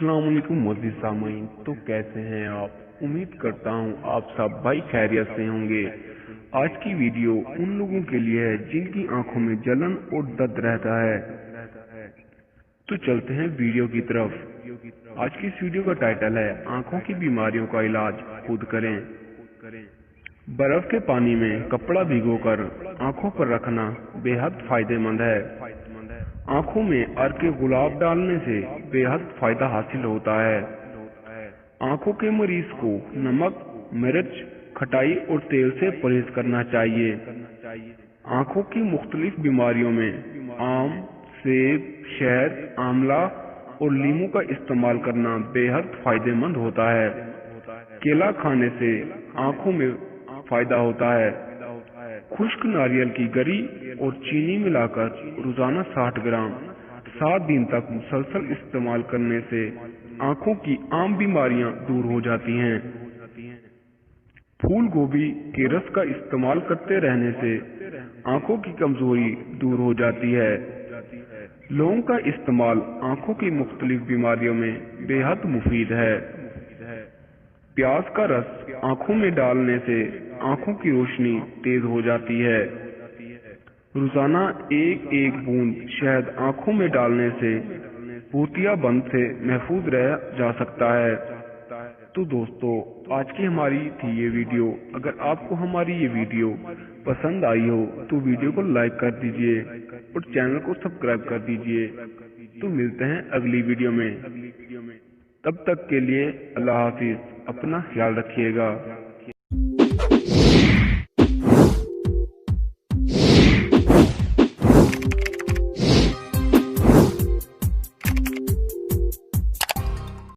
अस्सलाम वालेकुम मोअज़्ज़िज़ सामीन। तो कैसे हैं आप? उम्मीद करता हूँ आप सब भाई खैरियत से होंगे। आज की वीडियो उन लोगों के लिए है जिनकी आंखों में जलन और दर्द रहता है। तो चलते हैं वीडियो की तरफ। आज की इस वीडियो का टाइटल है आंखों की बीमारियों का इलाज खुद करें। बर्फ के पानी में कपड़ा भिगोकर आंखों पर रखना बेहद फायदेमंद है। आंखों में अर्क गुलाब डालने से बेहद फायदा हासिल होता है। आंखों के मरीज को नमक, मिर्च, खटाई और तेल से परहेज करना चाहिए। आंखों की मुख्तलिफ बीमारियों में आम, सेब, शहद, आंवला और नींबू का इस्तेमाल करना बेहद फायदेमंद होता है। केला खाने से आंखों में फायदा होता है। खुश्क नारियल की गरी और चीनी मिलाकर रोजाना 60 ग्राम 7 दिन तक मुसलसल इस्तेमाल करने से आंखों की आम बीमारियां दूर हो जाती हैं। फूल गोभी के रस का इस्तेमाल करते रहने से आंखों की कमजोरी दूर हो जाती है। लौंग का इस्तेमाल आंखों की मुख्तलिफ बीमारियों में बेहद मुफीद है। प्याज का रस आंखों में डालने से आंखों की रोशनी तेज हो जाती है। रोजाना एक बूंद शहद आंखों में डालने से मोतियाबिंद से महफूज रह जा सकता है। तो दोस्तों, आज की हमारी थी ये वीडियो। अगर आपको हमारी ये वीडियो पसंद आई हो तो वीडियो को लाइक कर दीजिए और चैनल को सब्सक्राइब कर दीजिए। तो मिलते हैं अगली वीडियो में। तब तक के लिए अल्लाह हाफिज। अपना ख्याल रखिएगा।